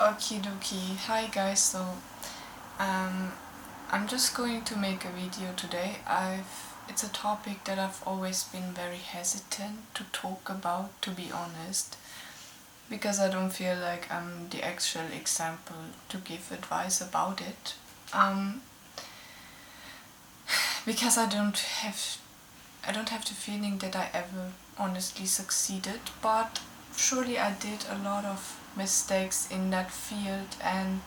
Okie dokie. Hi guys, um, I'm just going to make a video today. It's a topic that I've always been very hesitant to talk about, to be honest, because I don't feel like I'm the actual example to give advice about it. Because I don't have the feeling that I ever honestly succeeded, but surely I did a lot of mistakes in that field, and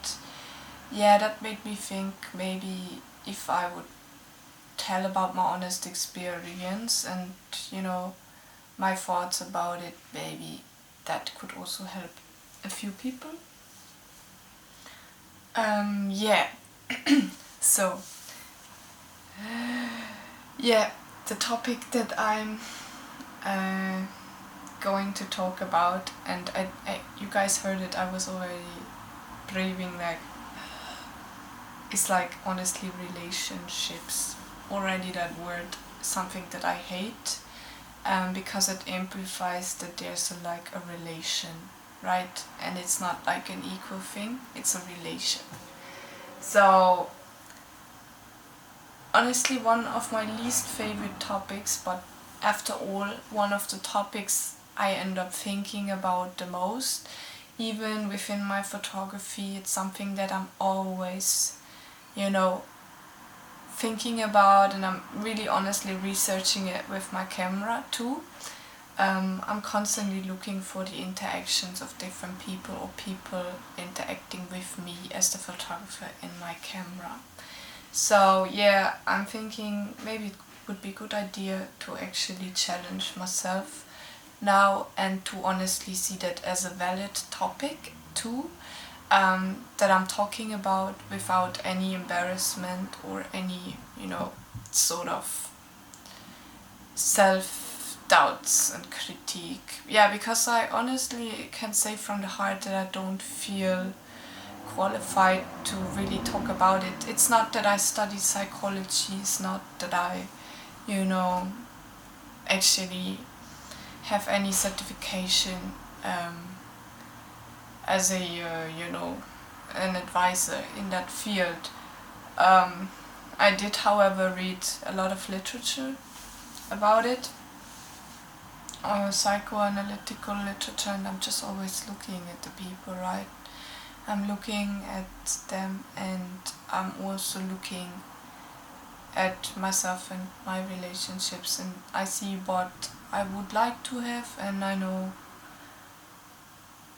yeah, that made me think maybe if I would tell about my honest experience and my thoughts about it, maybe that could also help a few people. Yeah. So yeah, the topic that I'm going to talk about, and you guys heard it, I was already breathing like, it's like honestly relationships. Already that word, something that I hate, because it amplifies that there's a relation, right? And it's not like an equal thing, it's a relation. So honestly, one of my least favorite topics, but after all, one of the topics I end up thinking about the most. Even within my photography, it's something that I'm always, thinking about, and I'm really honestly researching it with my camera too. I'm constantly looking for the interactions of different people or people interacting with me as the photographer in my camera. So yeah, I'm thinking maybe it would be a good idea to actually challenge myself now and to honestly see that as a valid topic too, that I'm talking about without any embarrassment or any, sort of self-doubts and critique. Yeah, because I honestly can say from the heart that I don't feel qualified to really talk about it. It's not that I study psychology, it's not that I, actually have any certification as a, an advisor in that field. I did, however, read a lot of literature about it, psychoanalytical literature, and I'm just always looking at the people, right? I'm looking at them, and I'm also looking at myself and my relationships, and I see what I would like to have, and I know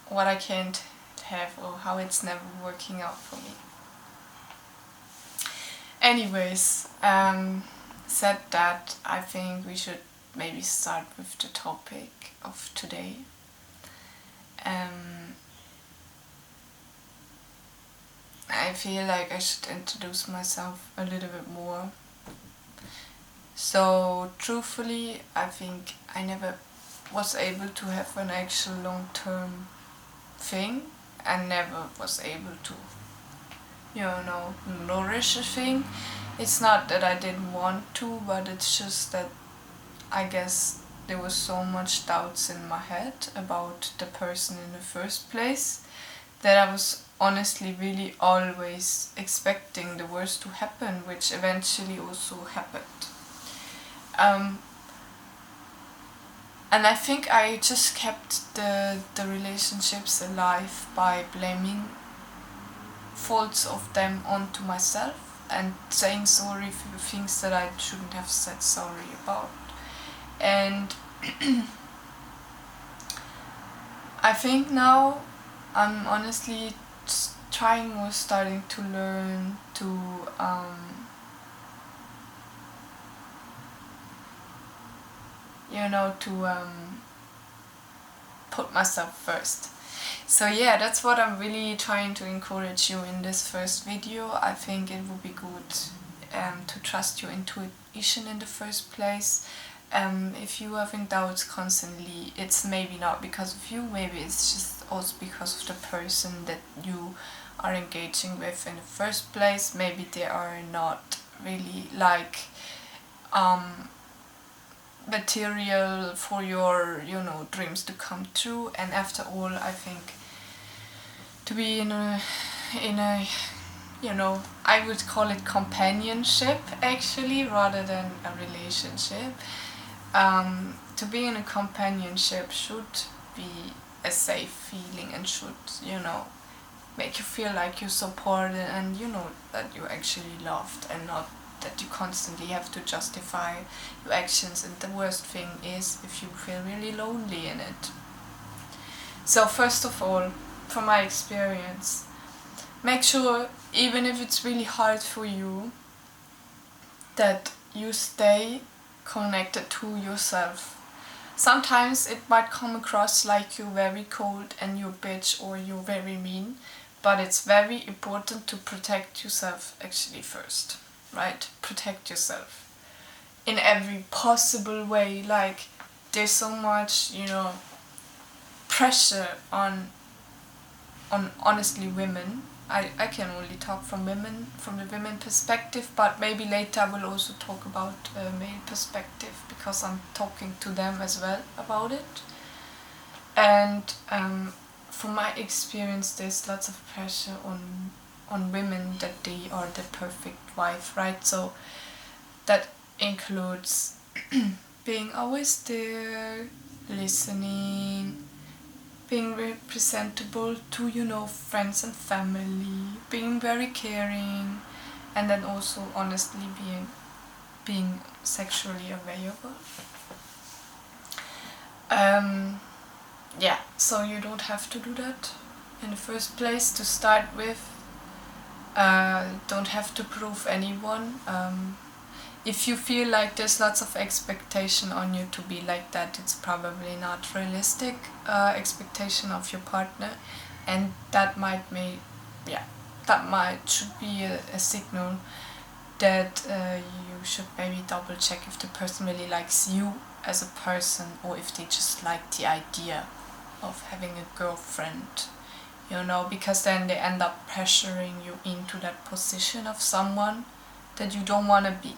what I can't have or how it's never working out for me. Anyways, said that, I think we should maybe start with the topic of today. I feel like I should introduce myself a little bit more. So truthfully, I think I never was able to have an actual long-term thing. I never was able to, nourish a thing. It's not that I didn't want to, but it's just that I guess there was so much doubts in my head about the person in the first place that I was honestly really always expecting the worst to happen, which eventually also happened. And I think I just kept the relationships alive by blaming faults of them onto myself and saying sorry for the things that I shouldn't have said sorry about. And I think now I'm honestly trying or starting to learn to put myself first. So yeah, that's what I'm really trying to encourage you in this first video. I think it would be good to trust your intuition in the first place. If you're having doubts constantly, it's maybe not because of you, maybe it's just also because of the person that you are engaging with in the first place. Maybe they are not really material for your dreams to come true. And after all, I think to be in a you know, I would call it companionship actually, rather than a relationship. To be in a companionship should be a safe feeling and should, you know, make you feel like you're supported and you know that you're actually loved, and not that you constantly have to justify your actions. And the worst thing is if you feel really lonely in it. So first of all, from my experience, make sure, even if it's really hard for you, that you stay connected to yourself. Sometimes it might come across like you're very cold and you're bitch or you're very mean, but it's very important to protect yourself actually first, right? Protect yourself in every possible way. Like, there's so much, you know, pressure on honestly women. I can only talk from the women perspective, but maybe later I will also talk about male perspective, because I'm talking to them as well about it. And from my experience, there's lots of pressure on women that they are the perfect wife, right? So that includes being always there, listening, being very presentable to, you know, friends and family, being very caring, and then also honestly being sexually available. Yeah, so you don't have to do that in the first place to start with. Don't have to prove anyone. If you feel like there's lots of expectation on you to be like that, it's probably not realistic expectation of your partner, and that should be a signal that you should maybe double check if the person really likes you as a person, or if they just like the idea of having a girlfriend, you know, because then they end up pressuring you into that position of someone that you don't want to be.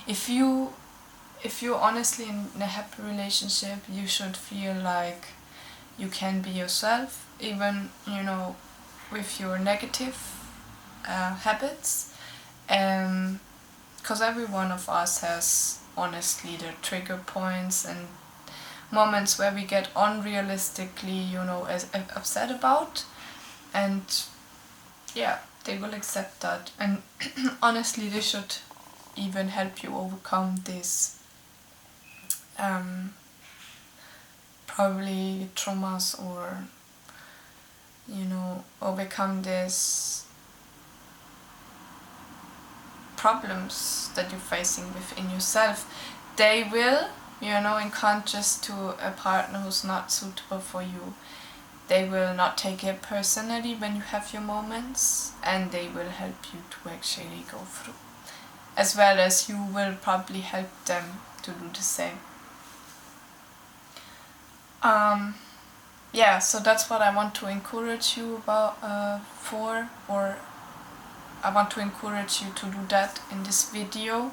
If you're honestly in a happy relationship, you should feel like you can be yourself, even, you know, with your negative habits. Because every one of us has honestly their trigger points and moments where we get unrealistically, you know, as upset about, and yeah, they will accept that. And honestly, they should even help you overcome this probably traumas, or, you know, overcome this problems that you're facing within yourself. They will, you know, in contrast to a partner who's not suitable for you, they will not take it personally when you have your moments, and they will help you to actually go through, as well as you will probably help them to do the same. Yeah, so that's what I want to encourage you about or I want to encourage you to do that in this video.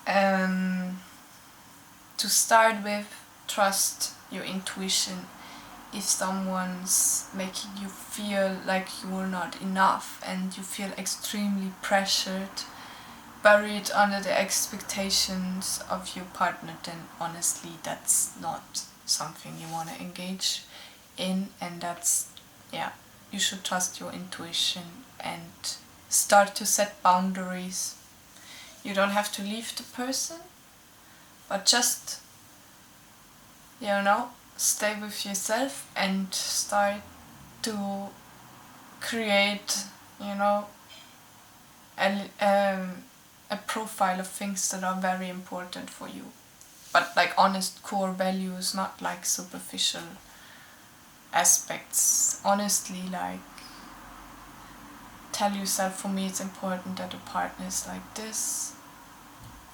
To start with, trust your intuition. If someone's making you feel like you're not enough and you feel extremely pressured, buried under the expectations of your partner, then honestly that's not something you want to engage in, and that's, yeah, you should trust your intuition and start to set boundaries. You don't have to leave the person, but just, you know, stay with yourself and start to create, you know, a profile of things that are very important for you. But like honest core values, not like superficial aspects. Honestly, like, tell yourself, for me it's important that a partner is like this,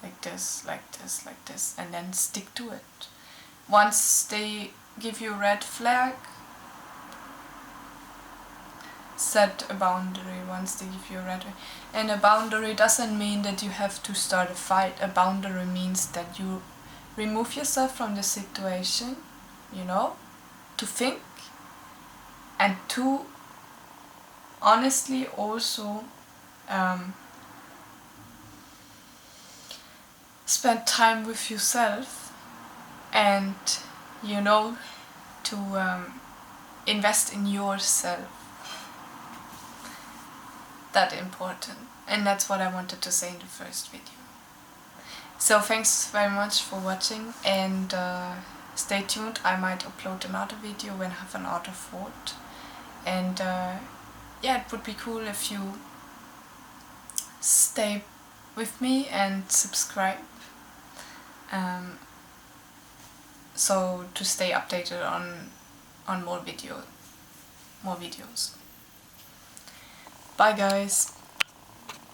like this, like this, like this, and then stick to it. Once they give you a red flag, set a boundary. Once they give you a red flag. And a boundary doesn't mean that you have to start a fight. A boundary means that you remove yourself from the situation, you know, to think and to honestly also spend time with yourself, and you know, to invest in yourself. That important, and that's what I wanted to say in the first video. So thanks very much for watching, and stay tuned. I might upload another video when I have another thought, and yeah, it would be cool if you stay with me and subscribe, so to stay updated on more videos. Bye guys.